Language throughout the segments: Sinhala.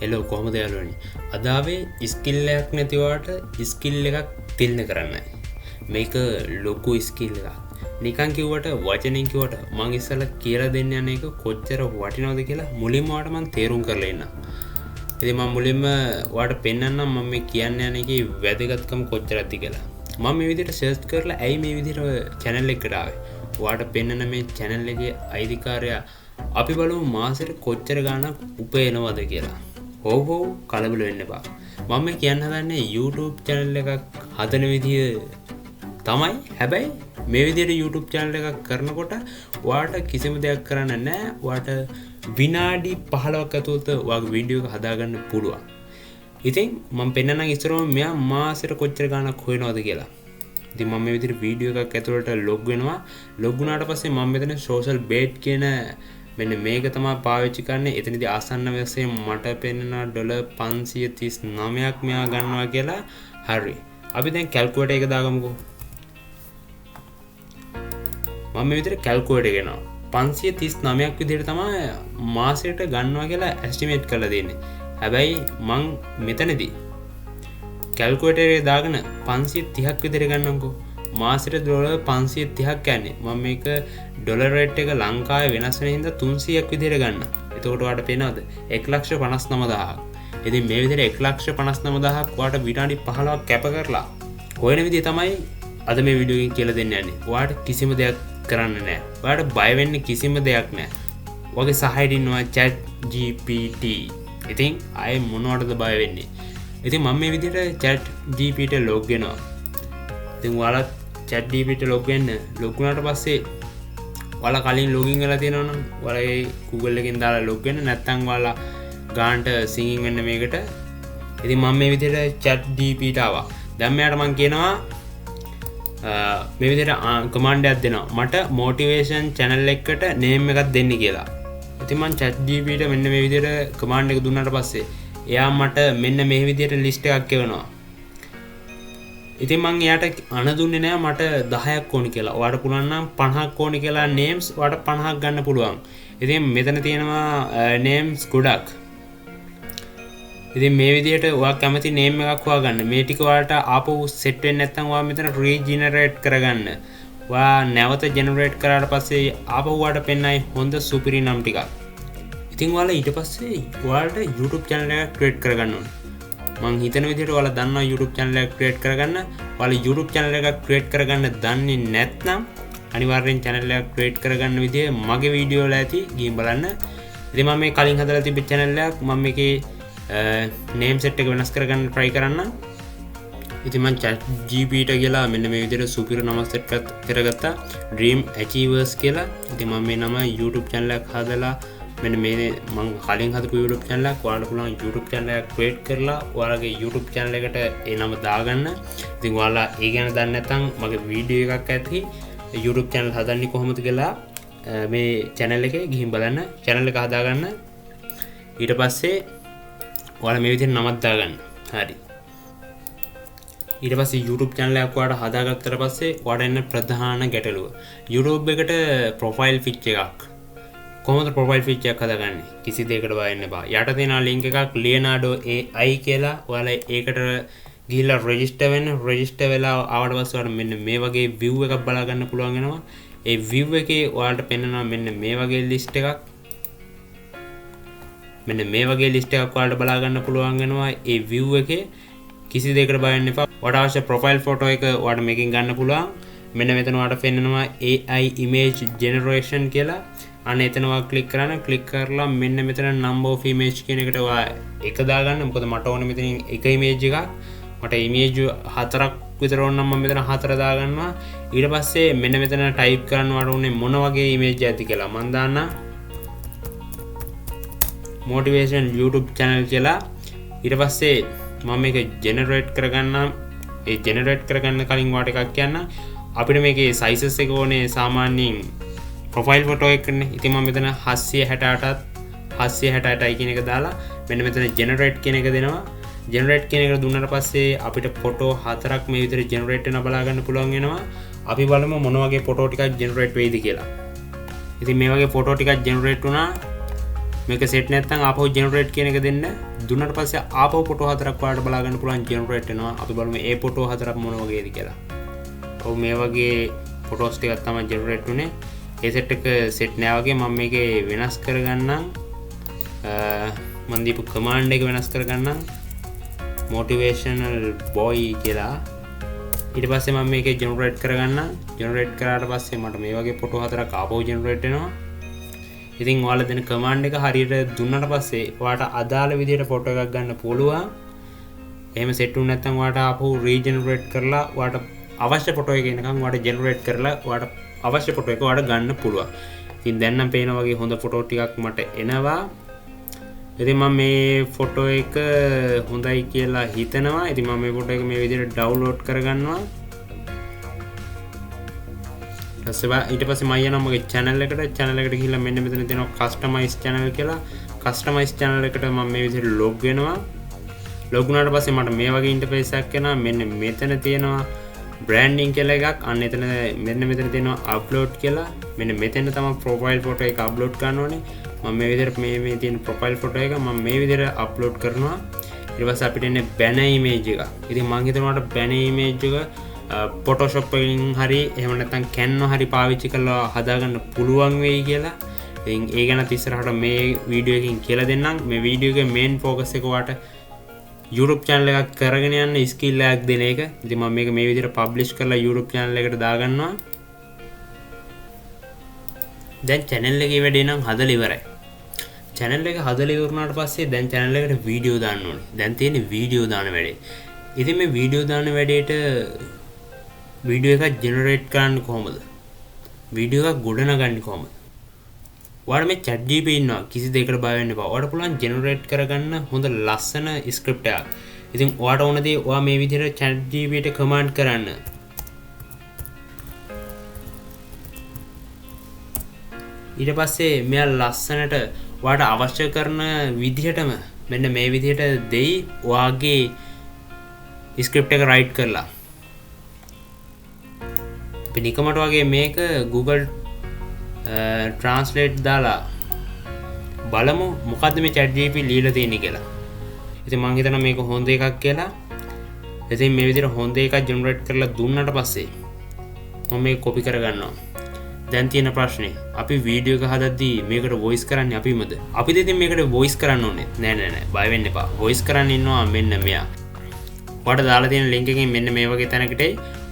හෙලෝ කොහොමද යාළුවනි? අද ආවේ ස්කිල් එකක් නැතිවට ස්කිල් එකක් තිල්න කරන්නයි. මේක ලොකු ස්කිල් එකක්. නිකන් කිව්වට වචනෙන් කිව්වට මං ඉස්සෙල්ලා කියලා දෙන්න යන එක කොච්චර වටිනවද කියලා මුලින්ම ඔයාලට මං තේරුම් කරලා ඉන්නම්. ඉතින් මම මුලින්ම ඔයාලට පෙන්නන්නම් මම මේ කියන්න යන එකේ වැදගත්කම කොච්චරද කියලා. මම මේ විදිහට සර්ච් කරලා ඇයි මේ විදිහට channel එකකට ආවේ? ඔයාලට පෙන්නන මේ channel එකේ අයිතිකාරයා අපි බලමු මාසෙට කොච්චර ගාණක් උපයනවද කියලා. හොව් කලබල වෙන්න එපා. මම මේ කියන්න හදන්නේ YouTube channel එකක් හදන විදිය තමයි. හැබැයි මේ විදිහට YouTube channel එකක් කරනකොට ඔයාලට කිසිම දෙයක් කරන්න නැහැ. ඔයාලට විනාඩි 15ක් ඇතුළත ඔයාගේ වීඩියෝ එක හදාගන්න පුළුවන්. ඉතින් මම පෙන්නන්නම් ඉස්සරහම මෙයා මාසෙට කොච්චර ගාණක් හොයනවද කියලා. ඉතින් මම මේ විදිහට වීඩියෝ එකක් ඇතුළට ලොග් වෙනවා. ලොග් වුණාට පස්සේ මම මෙතන social bet කියන මෙන්න මේක තමයි පාවිච්චි කරන්නේ. එතනදී ආසන්න වශයෙන් මට පෙන්නනවා $539ක් මෙයා ගන්නවා කියලා. හරි. අපි දැන් කැල්කියුලේටර් එක දාගමුකෝ. මම මේ විදිහට කැල්කියුලේටර් එක ගෙනවා. 539ක් විදිහට තමයි මාසෙට ගන්නවා කියලා එස්ටිමේට් කරලා දෙන්නේ. හැබැයි මං මෙතනදී කැල්කියුලේටර් එකේ දාගෙන 530ක් විදිහට ගන්නම්කෝ. මාසෙට ඩොලර් 530ක් යන්නේ. මම මේක ඩොලර් රේට් එක ලංකාවේ වෙනස් වෙන හින්දා 300ක් විදිහට ගන්න. එතකොට ඔයාලට පේනවද? 1,59,000ක්. ඉතින් මේ විදිහට 1,59,000ක් ඔයාලට විනාඩි 15ක් කැප කරලා හොයන විදිහ තමයි අද මේ වීඩියෝ එකෙන් කියලා දෙන්න යන්නේ. ඔයාලට කිසිම දෙයක් කරන්න නැහැ. ඔයාලට බය වෙන්න කිසිම දෙයක් නැහැ. ඔයාගේ සහයට ඉන්නවා ChatGPT. ඉතින් ආයේ මොනවටද බය වෙන්නේ? ඉතින් මම මේ විදිහට ChatGPT ලොග් වෙනවා. ඉතින් ඔයාලා ChatGPT ලොග් වෙන්න ලොග් වුණාට පස්සේ ඔයාලා කලින් ලොගින් වෙලා තියෙනවා නම් ඔයාලගේ Google එකෙන් දාලා ලොග් වෙන්න. නැත්නම් ඔයාලා ගානට සිංගින් වෙන්න මේකට. ඉතින් මම මේ විදිහට ChatGPT ආවා. දැන් මෙයාට මම කියනවා මේ විදිහට කමාන්ඩ් එකක් දෙනවා. මට මොටිවේෂන් channel එකකට name එකක් දෙන්න කියලා. ඉතින් මම ChatGPT මෙන්න මේ විදිහට කමාන්ඩ් එක දුන්නාට පස්සේ එයා මට මෙන්න මේ විදිහට ලිස්ට් එකක් එවනවා. ඉතින් මං එයාට අණ දුන්නේ නෑ මට 10ක් ඕනි කියලා. ඔයාලට පුළුවන් නම් 50ක් ඕනි කියලා names ඔයාලට 50ක් ගන්න පුළුවන්. ඉතින් මෙතන තියෙනවා names ගොඩක්. ඉතින් මේ විදිහට ඔයා කැමති name එකක් හොයාගන්න. මේ ටික ඔයාලට ආපහු set වෙන්නේ නැත්නම් ඔයා මෙතන regenerate කරගන්න. ඔයා නැවත generate කරාට පස්සේ ආපහු ඔයාලට පෙන්නයි හොඳ සුපිරි නම් ටිකක්. ඉතින් ඔයාලා ඊට පස්සේ ඔයාලට YouTube channel එකක් create කරගන්න ඕනේ. මං හිතන විදිහට ඔයාලා දන්නවා YouTube channel එකක් create කරගන්න. ඔයාලා YouTube channel එකක් create කරගන්න දන්නේ නැත්නම් අනිවාර්යෙන් channel එකක් create කරගන්න විදිය මගේ වීඩියෝ වල ඇති ගිහින් බලන්න. ඉතින් මම මේ කලින් හදලා තිබ්බ channel එකක් මම මේකේ name set එක වෙනස් කරගන්න try කරන්න. ඉතින් මම ChatGPT කියලා මෙන්න මේ විදිහට සුපිරි නමක් set කරගත්තා. Dream Achievers කියලා. ඉතින් මම මේ නම YouTube channel එකක් හදලා මෙන්න මේ මම කලින් හදපු YouTube channel එකක් ඔයාලට පුළුවන් YouTube channel එකක් create කරලා ඔයාලගේ YouTube channel එකට ඒ නම දාගන්න. ඉතින් ඔයාලා ඒ ගැන දන්නේ නැත්නම් මගේ වීඩියෝ එකක් ඇති YouTube channel හදන්නේ කොහොමද කියලා මේ channel එකේ ගිහින් බලන්න. channel එක හදාගන්න. ඊට පස්සේ ඔයාලා මේ විදිහට නමක් දාගන්න. හරි. ඊට පස්සේ YouTube channel එකක් ඔයාලා හදාගත්තට පස්සේ ඔයාලට එන්න ප්‍රධාන ගැටලුව. YouTube එකට profile picture එකක් කොහොමද ප්‍රොෆයිල් ෆිචර් එකක් හදාගන්නේ? කිසි දෙයකට බය වෙන්න එපා. යට තියෙන link එකක් Leonardo AI කියලා. ඔයාලා ඒකට ගිහිල්ලා register වෙන්න. register වෙලා ආවට පස්සේ ඔයාලට මෙන්න මේ වගේ view එකක් බලා ගන්න පුළුවන් වෙනවා. ඒ view එකේ ඔයාලට පෙන්නනවා මෙන්න මේ වගේ list එකක්. මෙන්න මේ වගේ list එකක් ඔයාලට බලා ගන්න පුළුවන් වෙනවා. ඒ view එකේ කිසි දෙයකට බය වෙන්න එපා. ඔයාලට අවශ්‍ය profile photo එක ඔයාලට මේකෙන් ගන්න පුළුවන්. මෙන්න මෙතන ඔයාලට පෙන්නනවා AI image generation කියලා. අන්න එතනවා ක්ලික් කරන්න. ක්ලික් කරලා මෙන්න මෙතන number of image කියන එකට ඔයා එක දාගන්න. මොකද මට ඕනේ මෙතනින් එක image එකක්. මට image 4ක් විතර ඕන නම් මම මෙතන 4 දාගන්නවා. ඊට පස්සේ මෙන්න මෙතන type කරන්න වට ඕනේ මොන වගේ image එකක්ද කියලා. මම දාන්න motivation YouTube channel කියලා. ඊට පස්සේ මම මේක generate කරගන්නම්. ඒ generate කරගන්න කලින් වාට එකක් කියන්න. අපිට මේකේ sizes එක ඕනේ සාමාන්‍යයෙන් profile photo එකනේ. ඉතින් මම මෙතන 768යි කියන එක දාලා මෙන්න මෙතන generate කියන එක දෙනවා. generate කියන එක දුන්නාට පස්සේ අපිට photo 4ක් මේ විදිහට generate වෙන බලා ගන්න පුළුවන් වෙනවා. අපි බලමු මොන වගේ photo ටිකක් generate වෙයිද කියලා. ඉතින් මේ වගේ photo ටිකක් generate වුණා. මේක සෙට් නැත්නම් ආපහු ජෙනරේට් කියන එක දෙන්න. දුන්නාට පස්සේ ආපහු ෆොටෝ හතරක් ඔයාලට බලා ගන්න පුළුවන් ජෙනරේට් වෙනවා. අපි බලමු ඒ ෆොටෝ හතරක් මොන වගේද කියලා. ඔව් මේ වගේ ෆොටෝස් ටිකක් තමයි ජෙනරේට් වුනේ. ඒ සෙට් එක සෙට් නෑ වගේ මම මේකේ වෙනස් කරගන්නම්. මම දීපු කමාන්ඩ් එක වෙනස් කරගන්නම්. motivational boy කියලා. ඊට පස්සේ මම මේකේ ජෙනරේට් කරගන්නම්. ජෙනරේට් කරාට පස්සේ මට මේ වගේ ෆොටෝ හතරක් ආපහු ජෙනරේට් වෙනවා. ඉතින් ඔයාලා දෙන කමාන්ඩ් එක හරියට දුන්නාට පස්සේ ඔයාලට අදාළ විදිහට ෆොටෝ එකක් ගන්න පුළුවන්. එහෙම සෙට් වුනේ නැත්නම් ඔයාලට ආපහු රීජෙනරේට් කරලා ඔයාලට අවශ්‍ය ෆොටෝ එක එනකන් ඔයාලට ජෙනරේට් කරලා ඔයාලට අවශ්‍ය ෆොටෝ එක ඔයාලට ගන්න පුළුවන්. ඉතින් දැන් නම් පේන වගේ හොඳ ෆොටෝ ටිකක් මට එනවා. ඉතින් මම මේ ෆොටෝ එක හොඳයි කියලා හිතනවා. ඉතින් මම මේ ෆොටෝ එක මේ විදිහට ඩවුන්ලෝඩ් කරගන්නවා. ඊට පස්සේ මම යනවා මගේ channel එකට ගිහිල්ලා මෙන්න මෙතන තියෙනවා customize channel කියලා. customize channel එකට මම මේ විදිහට log වෙනවා. log වුණාට පස්සේ මට මේ වගේ interface එකක් එනවා. මෙන්න මෙතන තියෙනවා branding කියලා එකක්. අන්න එතන මෙන්න මෙතන තියෙනවා upload කියලා. මෙන්න මෙතන තමයි profile photo එක upload කරන්න ඕනේ. මම මේ විදිහට මේ තියෙන profile photo එක මම මේ විදිහට upload කරනවා. ඊට පස්සේ අපිට එන්නේ banner image එක. ඉතින් මම හිතනවා banner image එක Photoshop එකකින් හරි එහෙම නැත්නම් Canva හරි පාවිච්චි කරලා හදාගන්න පුළුවන් වෙයි කියලා. ඉතින් ඒ ගැන ඉස්සරහට මේ වීඩියෝ එකකින් කියලා දෙන්නම්. මේ වීඩියෝ එකේ main focus එක ඔයාලට YouTube channel එකක් කරගෙන යන්න skill එකක් දෙන එක. ඉතින් මම මේක මේ විදිහට publish කරලා YouTube channel එකට දාගන්නවා. දැන් channel එකේ වැඩේ නම් හදලා ඉවරයි. channel එක හදලා ඉවරුනාට පස්සේ දැන් channel එකට වීඩියෝ දාන්න ඕනේ. දැන් තියෙන්නේ වීඩියෝ දාන වැඩේ. ඉතින් මේ වීඩියෝ දාන වැඩේට වීඩියෝ එකක් ජෙනරේට් කරන්න කොහොමද? වීඩියෝ එකක් ගොඩනගන්නේ කොහොමද? ඔයාලා මේ ChatGPT ඉන්නවා කිසි දෙයකට බය වෙන්න එපා. ඔයාලට පුළුවන් ජෙනරේට් කරගන්න හොඳ ලස්සන ස්ක්‍රිප්ට් එකක්. ඉතින් ඔයාට ඕන දේ ඔයා මේ විදිහට ChatGPT කමාන්ඩ් කරන්න. ඊට පස්සේ මෙයා ලස්සනට ඔයාට අවශ්‍ය කරන විදිහටම මෙන්න මේ විදිහට දෙයි ඔයාගේ ස්ක්‍රිප්ට් එක රයිට් කරලා. අපි නිකමට වගේ මේක Google Translate දාලා බලමු මොකද්ද මේ ChatGPT ලියලා තියෙන්නේ කියලා. ඉතින් මම හිතනවා මේක හොඳ එකක් කියලා. ඉතින් මේ විදිහට හොඳ එකක් ජෙනරේට් කරලා දුන්නාට පස්සේ මම මේක කොපි කරගන්නවා. දැන් තියෙන ප්‍රශ්නේ අපි වීඩියෝ එක හදද්දී මේකට වොයිස් කරන්නේ අපිමද? අපිද ඉතින් මේකට වොයිස් කරන්න ඕනේ. නෑ බය වෙන්න එපා. වොයිස් කරන්න ඉන්නවා මෙන්න මෙයා. ඔයාලට දාලා තියෙන link එකෙන් මෙන්න මේ වගේ තැනකට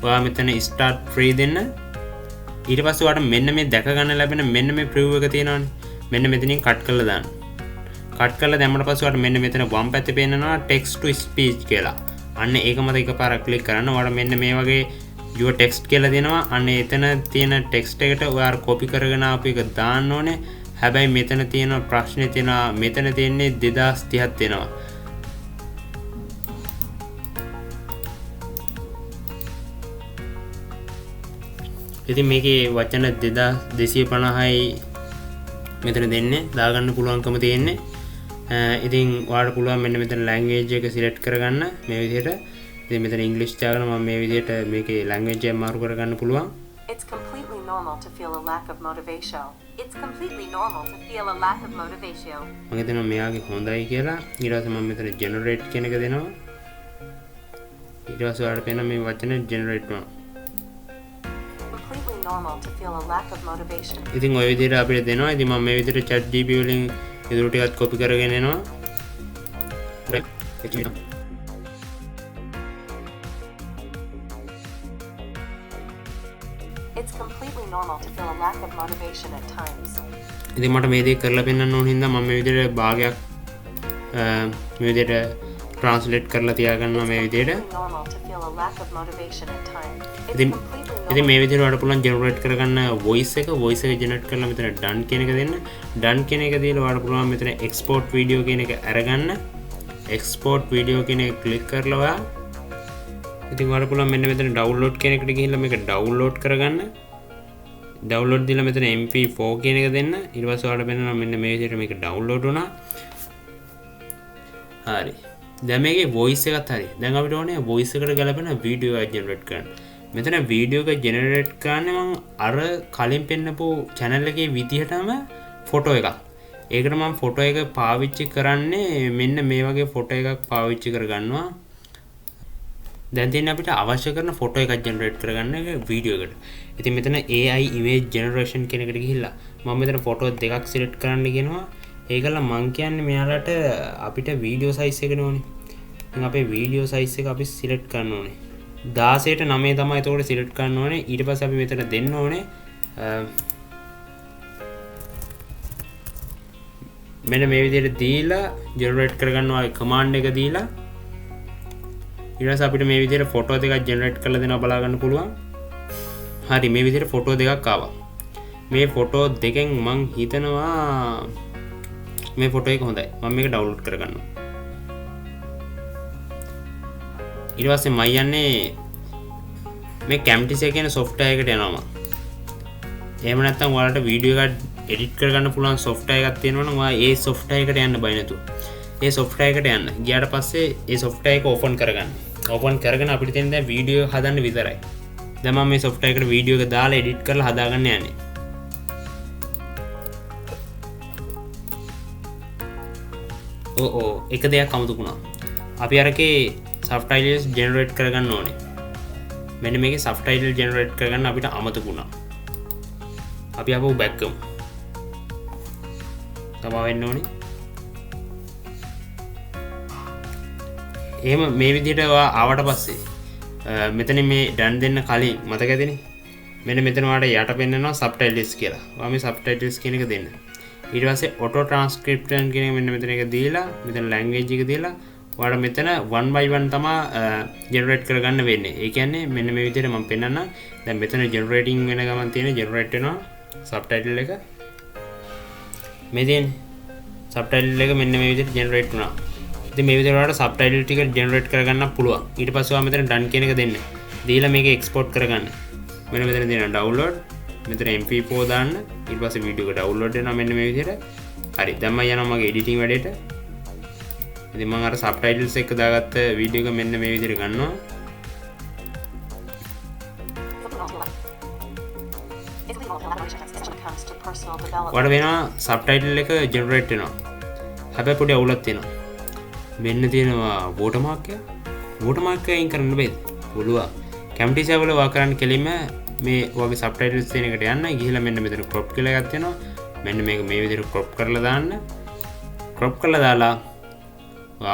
ඔයා මෙතන start free දෙන්න. ඊට පස්සේ ඔයාලට මෙන්න මේ දැක ගන්න ලැබෙන මෙන්න මේ preview එක තියෙනවානේ. මෙන්න මෙතනින් cut කරලා දාන්න. cut කරලා දැම්මට පස්සේ ඔයාලට මෙන්න මෙතන වම් පැත්තේ පේනවා text to speech කියලා. අන්න ඒක මත එකපාරක් click කරන්න. ඔයාලට මෙන්න මේ වගේ your text කියලා දෙනවා. අන්න එතන තියෙන text එකට ඔයාලා copy කරගෙන ආපු එක දාන්න ඕනේ. හැබැයි මෙතන තියෙන ප්‍රශ්නේ තියෙනවා මෙතන තියෙන්නේ 2030ක් තියෙනවා. ඉතින් මේකේ වචන 2250යි මෙතන දෙන්නේ දාගන්න පුළුවන්කම තියෙන්නේ. ඉතින් ඔයාලට පුළුවන් මෙන්න මෙතන language එක select කරගන්න මේ විදිහට. ඉතින් මෙතන English දාගෙන මම මේ විදිහට මේකේ language එක මාරු කරගන්න පුළුවන්. It's completely normal to feel a lack of motivation. It's completely normal to feel a lack of motivation. මම හිතනවා මෙයාගේ හොඳයි කියලා. ඊට පස්සේ මම මෙතන generate කියන එක දෙනවා. ඊට පස්සේ ඔයාලට පේන මේ වචන generate වෙනවා. Normal to feel a lack of motivation. ඉතින් ඔය විදිහට අපිට දෙනවා. ඉතින් මම මේ විදිහට ChatGPT වලින් ඉදිරි ටිකත් copy කරගෙන එනවා. It's completely normal to feel a lack of motivation at times. ඉතින් මට මේ දේ කරලා පෙන්නන්න ඕන හින්දා මම මේ විදිහට භාගයක් මේ විදිහට translate කරලා තියාගන්නවා මේ විදිහට. ඉතින් මේ විදිහට ඔයාලට පුළුවන් generate කරගන්න voice එක generate කරලා මෙතන done කියන එක දෙන්න. done කියන එක දීලා ඔයාලට පුළුවන් මෙතන export video කියන එක අරගන්න. export video කියන එක click කරලා ඔයා ඉතින් ඔයාලට පුළුවන් මෙන්න මෙතන download කියන එකට ගිහිල්ලා මේක download කරගන්න. download දීලා මෙතන mp4 කියන එක දෙන්න. ඊට පස්සේ ඔයාලට වෙනවා මෙන්න මේ විදිහට මේක download වුණා. හරි. දැන් මේකේ voice එකත් හරි. දැන් අපිට ඕනේ voice එකට ගැලපෙන video එකක් generate කරන්න. මෙතන video එක generate කරන්නේ මම අර කලින් පෙන්නපු channel එකේ විදිහටම photo එකක්. ඒකට මම ෆොටෝ එක පාවිච්චි කරන්නේ මෙන්න මේ වගේ ෆොටෝ එකක් පාවිච්චි කරගන්නවා. දැන් තියෙන අපිට අවශ්‍ය කරන ෆොටෝ එකක් ජෙනරේට් කරගන්න වීඩියෝ එකට. ඉතින් මෙතන AI image generation කියන එකට ගිහිල්ලා මම මෙතන ෆොටෝ දෙකක් සිලෙක්ට් කරන්න කියනවා. ඒකල මං කියන්නේ මෙයාලට අපිට වීඩියෝ සයිස් එක ඕනේ. ඉතින් අපේ වීඩියෝ සයිස් එක අපි සිලෙක්ට් කරන්න ඕනේ. 16ට 9 තමයි ඒතකොට සිලෙක්ට් කරන්න ඕනේ. ඊට පස්සේ අපි මෙතන දෙන්න ඕනේ මෙන්න මේ විදිහට දීලා ජෙනරේට් කරගන්නවා කමාන්ඩ් එක දීලා ඊට පස්සේ අපිට මේ විදිහට ෆොටෝ දෙකක් ජෙනරේට් කරලා දෙනවා බලා ගන්න පුළුවන්. හරි මේ විදිහට ෆොටෝ දෙකක් ආවා. මේ ෆොටෝ දෙකෙන් මං හිතනවා මේ ෆොටෝ එක හොඳයි. මම මේක ඩවුන්ලෝඩ් කරගන්නවා. ඊට පස්සේ මම යන්නේ මේ Camtasia කියන software එකට යනවා මම. එහෙම නැත්නම් ඔයාලට වීඩියෝ එකක් එඩිට් කරගන්න පුළුවන් software එකක් තියෙනවා නම් ඔයා ඒ software එකට යන්න බය නැතුව. ඒ software එකට යන්න. ගියාට පස්සේ ඒ software එක open කරගන්න. open කරගෙන අපිට තියෙන දැන් වීඩියෝ එක හදන්න විතරයි. දැන් මම මේ software එකට වීඩියෝ එක දාලා එඩිට් කරලා හදාගන්න යන්නේ. එක දෙයක් අමතකුණා. අපි අරකේ subtitles generate කරගන්න ඕනේ. මෙන්න මේකේ subtitle generate කරගන්න අපිට අමතකුණා. අපි ආපහු back කරමු. තමා වෙන්න ඕනේ. එහෙම මේ විදිහට ආවට පස්සේ මෙතන මේ done දෙන්න කලින් මතක ඇතිනේ. මෙන්න මෙතන ඔයාලට යට පෙන්නනවා subtitles කියලා. ඔයා මේ subtitles කියන එක දෙන්න. ඊට පස්සේ auto transcription කියන එක මෙන්න මෙතන එක දීලා මෙතන language එක දීලා ඔයාලට මෙතන 1 by 1 තමයි generate කරගන්න වෙන්නේ. ඒ කියන්නේ මෙන්න මේ විදිහට මම පෙන්නන්න. දැන් මෙතන generating වෙන ගමන් තියෙන generate වෙනවා subtitle එක. මේ තියෙන subtitle එක මෙන්න මේ විදිහට generate වුණා. ඉතින් මේ විදිහට ඔයාලට subtitle ටික generate කරගන්න පුළුවන්. ඊට පස්සේ ඔයා මෙතන done කියන එක දෙන්න. දීලා මේක export කරගන්න. මෙන්න මෙතන තියෙන download මෙතන mp4 දාන්න. ඊට පස්සේ වීඩියෝ එක download වෙනවා මෙන්න මේ විදිහට. හරි. දැන් මම යනවා මගේ editing වැඩේට. ඉතින් මම අර subtitles එක දාගත්ත වීඩියෝ එක මෙන්න මේ විදිහට ගන්නවා. ඔයාලට වෙනවා subtitle එක generate වෙනවා. හැබැයි පොඩි අවුලක් තියෙනවා. මෙන්න තියෙනවා watermark එක. watermark එක අයින් කරන්න බෑද? පුළුවන්. Camtasia වල වා කරන්න කෙලින්ම මේ වගේ subtitles තියෙන එකට යන්න. ගිහිල්ලා මෙන්න මෙතන crop කියලා එකක් තියෙනවා. මෙන්න මේක මේ විදිහට crop කරලා දාන්න. crop කරලා දාලා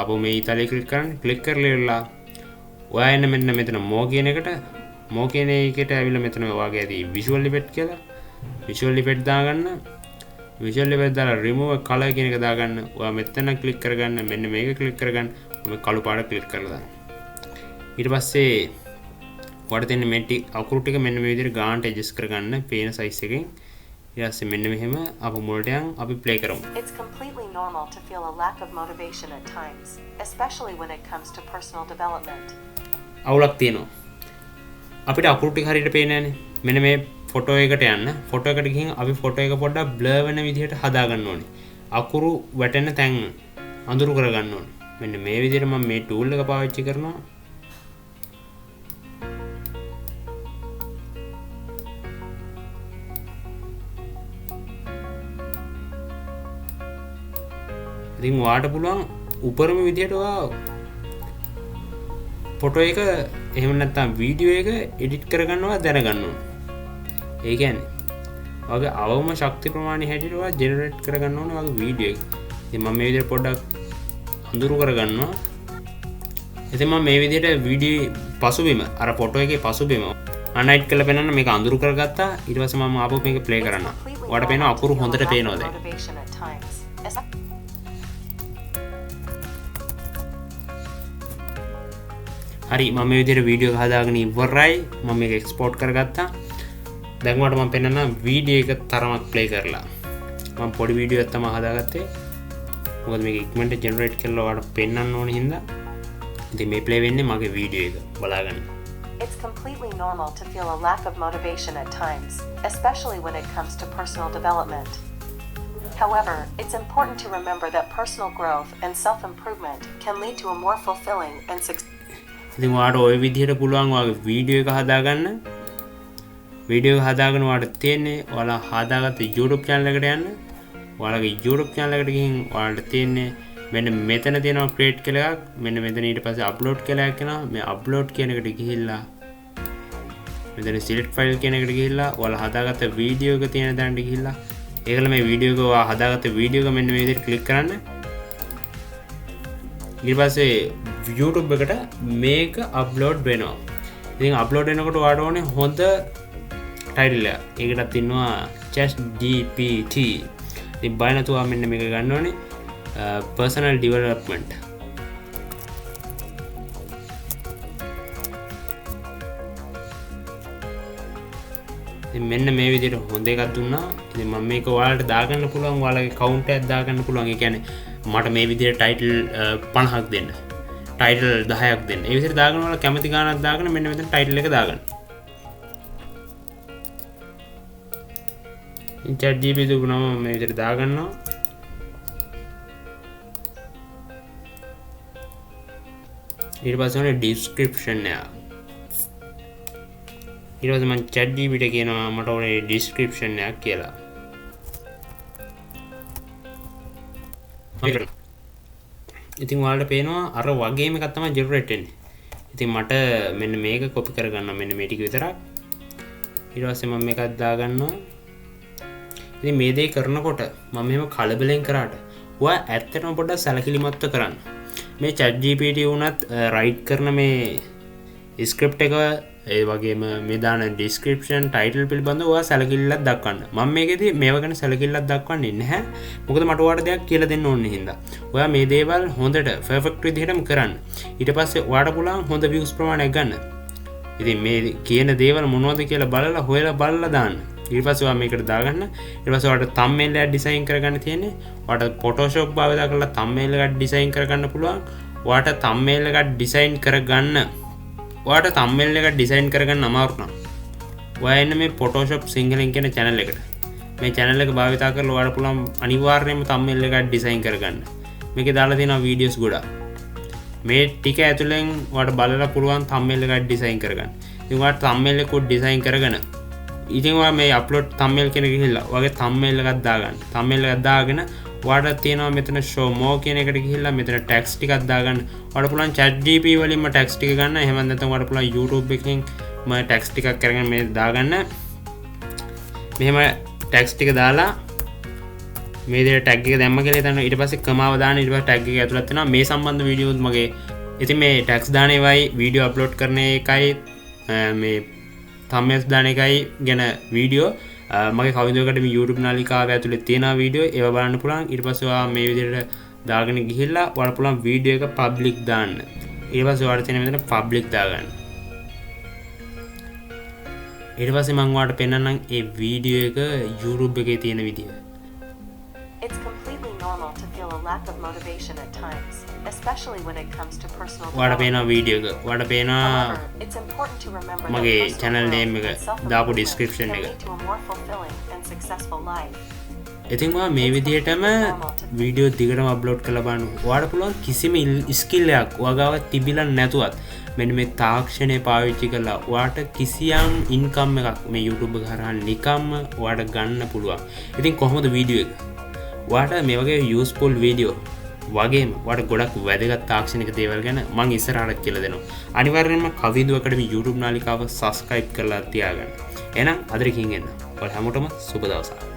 ආපහු මේ ඉතාලිය ක්ලික් කරන්න. ක්ලික් කරලා ඉවරලා ඔයා එන්න මෙන්න මෙතන more කියන එකට more කියන එකට ඇවිල්ලා මෙතන ඔයාගේ ඇති visual effect කියලා visual effect දාගන්න. visual effect දාලා remove color කියන එක දාගන්න. ඔයා මෙතන ක්ලික් කරගන්න. මෙන්න මේක ක්ලික් කරගන්න. මේ කළු පාට ක්ලික් කරලා දාන්න. ඊට පස්සේ ඔයාලට තියෙන මේ අකුරු ටික මෙන්න මේ විදිහට ගානට adjust කරගන්න පේන size එකෙන්. ඊට පස්සේ මෙන්න මෙහෙම අපු මුලට යන් අපි play කරමු. It's completely normal to feel a lack of motivation at times, especially when it comes to personal development. අවුලක් තියෙනවා. අපිට අකුරු ටික හරියට පේන්නේ නැහනේ. මෙන්න මේ ෆොටෝ එකට යන්න. ෆොටෝ එකට ගිහින් අපි ෆොටෝ එක පොඩ්ඩක් බ්ලර් වෙන විදිහට හදා ගන්න ඕනේ. අකුරු වැටෙන තැන් අඳුරු කර ගන්න ඕනේ. මෙන්න මේ විදිහට මම මේ ටූල් එක පාවිච්චි කරනවා. ඉතින් ඔයාට පුළුවන් උපරිම විදිහට ඔයා ෆොටෝ එක එහෙම නැත්නම් වීඩියෝ එක එඩිට් කරගන්නවා දැනගන්න ඕනේ. ඒ කියන්නේ ඔයාගේ අවම ශක්ති ප්‍රමාණය හැටියට ඔයා ජෙනරේට් කරගන්න ඕනේ ඔයාගේ වීඩියෝ එක. ඉතින් මම මේ විදිහට පොඩ්ඩක් අඳුරු කරගන්නවා. ඉතින් මම මේ විදිහට වීඩියෝ පසුබිම අර ෆොටෝ එකේ පසුබිම අනයිට් කරලා පෙන්නන්න මේක අඳුරු කරගත්තා. ඊට පස්සේ මම ආපහු මේක ප්ලේ කරන්න. ඔයාට පේනවා අකුරු හොඳට පේනවා දැන්. හරි මම මේ විදිහට වීඩියෝ එක හදාගෙන ඉවරයි. මම මේක එක්ස්පෝර්ට් කරගත්තා. දැන් ඔයාලට මම පෙන්නනවා වීඩියෝ එක තරමක් ප්ලේ කරලා. මම පොඩි වීඩියෝ එකක් තමයි හදාගත්තේ. මොකද මේක ඉක්මනට ජෙනරේට් කරලා ඔයාලට පෙන්නන්න ඕනේ හින්දා. ඉතින් මේ ප්ලේ වෙන්නේ මගේ වීඩියෝ එක. බලාගන්න. It's completely normal to feel a lack of motivation at times, especially when it comes to personal development. However, it's important to remember that personal growth and self-improvement can lead to a more fulfilling and successful. ඉතින් ඔයාට ওই විදිහට පුළුවන් ඔයාගේ වීඩියෝ එක හදාගන්න. වීඩියෝ එක හදාගෙන ඔයාට තියෙන්නේ ඔයාලා හදාගත්ත YouTube channel එකට යන්න. ඔයාලගේ YouTube channel එකට ගිහින් ඔයාලට තියෙන්නේ මෙන්න මෙතන තියෙනවා create කියලා එකක්. මෙන්න මෙතන ඊට පස්සේ upload කියලා එකක් එනවා. මේ upload කියන එකට ගිහිල්ලා මෙතන select file කියන එකට ගිහිල්ලා ඔයාලා හදාගත්ත වීඩියෝ එක තියෙන තැනට ගිහිල්ලා ඒකල මේ වීඩියෝ එක ඔයා හදාගත්ත වීඩියෝ එක මෙන්න මේ විදිහට click කරන්න. ඊට පස්සේ YouTube එකට මේක upload වෙනවා. ඉතින් upload වෙනකොට ඔයාලට ඕනේ හොඳ title එක. ඒකටත් ඉන්නවා ChatGPT. ඉතින් බය නැතුව මෙන්න මේක ගන්න ඕනේ. personal development. ඉතින් මෙන්න මේ විදිහට හොඳ එකක් දුන්නා. ඉතින් මම මේක ඔයාලට දාගන්න පුළුවන්. ඔයාලගේ account එකක් දාගන්න පුළුවන්. ඒ කියන්නේ මට මේ විදිහට title 50ක් දෙන්න. title 10ක් දෙන්න. ඒ විදිහට දාගෙන ඔයාලා කැමති ගානක් දාගෙන මෙන්න මෙතන title එක දාගන්න. ඉතින් ChatGPT දුන්නම මේ විදිහට දාගන්නවා. ඊට පස්සේ ඔනේ description එක. ඊට පස්සේ මම ChatGPT කියනවා මට ඕනේ description එකක් කියලා. ඉතින් ඔයාලට පේනවා අර වගේම එකක් තමයි generate වෙන්නේ. ඉතින් මට මෙන්න මේක copy කරගන්න මෙන්න මේ ටික විතරක්. ඊට පස්සේ මම මේකක් දාගන්නවා. ඉතින් මේ දේ කරනකොට මම මෙහෙම කලබලෙන් කරාට ඔයා ඇත්තටම පොඩ්ඩක් සැලකිලිමත්ව කරන්න. මේ ChatGPT උනත් write කරන මේ script එක ඒ වගේම මේ දාන description title පිළිබඳව ඔයා සැලකිල්ලක් දක්වන්න. මම මේකෙදි මේව ගැන සැලකිල්ලක් දක්වන්නේ නැහැ. මොකද මට ඔයාලට දෙයක් කියලා දෙන්න ඕනේ හින්දා. ඔයා මේ දේවල් හොඳට perfect විදිහටම කරන්න. ඊට පස්සේ ඔයාට පුළුවන් හොඳ views ප්‍රමාණයක් ගන්න. ඉතින් මේ කියන දේවල් මොනවද කියලා බලලා හොයලා බලලා දාන්න. ඊට පස්සේ ඔයා මේකට දාගන්න. ඊට පස්සේ ඔයාලට thumbnail එකක් design කරගන්න තියෙන්නේ. ඔයාලට Photoshop භාවිත කරලා thumbnail එකක් design කරගන්න පුළුවන්. ඔයාලට thumbnail එකක් design කරගන්න අමාරු නම් ඔයා එන්න මේ Photoshop සිංහලෙන් කියන channel එකට. මේ channel එක භාවිත කරලා ඔයාලට පුළුවන් අනිවාර්යයෙන්ම thumbnail එකක් design කරගන්න. මේකේ දාලා තියෙනවා videos ගොඩක්. මේ ටික ඇතුලෙන් ඔයාලට බලලා පුළුවන් thumbnail එකක් design කරගන්න. ඉතින් ඔයාලට thumbnail එක design කරගෙන ඉතින් ඔයා මේ upload thumbnail කියන එක ගිහිල්ලා ඔයාගේ thumbnail එකක් දාගන්න. thumbnail එකක් දාගෙන ඔයාලට තියෙනවා මෙතන show more කියන එකට ගිහිල්ලා මෙතන text ටිකක් දාගන්න. ඔයාලට පුළුවන් ChatGPT වලින්ම text ටික ගන්න. එහෙම නැත්නම් ඔයාලට පුළුවන් YouTube එකකින් text ටිකක් කරගෙන මේ දාගන්න. මෙහෙම text ටික දාලා මේ විදිහට tag එක දැම්ම කියලා හිතන්න. ඊට පස්සේ කමාව දාන්න. ඊට පස්සේ tag එක ඇතුළත් වෙනවා මේ සම්බන්ධ වීඩියෝත් මගේ. ඉතින් මේ tags දාන ඒවායි වීඩියෝ අප්ලෝඩ් කරන එකයි මේ thumbnails දාන එකයි ගැන වීඩියෝ මගේ කවිදයකට මේ YouTube නාලිකාව ඇතුලේ තියෙන වීඩියෝ ඒවා බලන්න පුළුවන්. ඊට පස්සේ ඔයා මේ විදිහට දාගෙන ගිහිල්ලා ඔයාලා පුළුවන් වීඩියෝ එක පබ්ලික් දාන්න. ඊට පස්සේ ඔයාලට තියෙන මෙතන පබ්ලික් දාගන්න. ඊට පස්සේ මම ඔයාලට පෙන්නන්නම් ඒ වීඩියෝ එක YouTube එකේ තියෙන විදිය. It's completely normal to feel a lack of motivation at times, especially when it comes to personal ඔයාලට පේනවා වීඩියෝ එක. ඔයාලට පේනවා it's important to remember that මගේ personal channel name growth එක and self-improvement දාපු description can එක. lead to a more fulfilling and successful life. ඉතින් ඔයා මේ විදිහටම වීඩියෝ දිගටම අප්ලෝඩ් කරලා බලන්න. ඔයාලට පුළුවන් කිසිම ස්කිල් එකක් ඔයා ගාව තිබිලා නැතුවත් මෙන්න මේ තාක්ෂණය පාවිච්චි කරලා ඔයාට කිසියම් ඉන්කම් එකක් මේ YouTube එක හරහා නිකම්ම ඔයාට ගන්න පුළුවන්. ඉතින් කොහොමද වීඩියෝ එක? ඔයාට මේ වගේ යූස්ෆුල් වීඩියෝ වගේම ඔයාට ගොඩක් වැදගත් තාක්ෂණික දේවල් ගැන මම ඉස්සරහට කියලා දෙනවා. අනිවාර්යයෙන්ම කවිදු අකඩමි YouTube නාලිකාව subscribe කරලා තියාගන්න. එහෙනම් අදට කින් එන්න. ඔයාලා හැමෝටම සුබ දවසක්.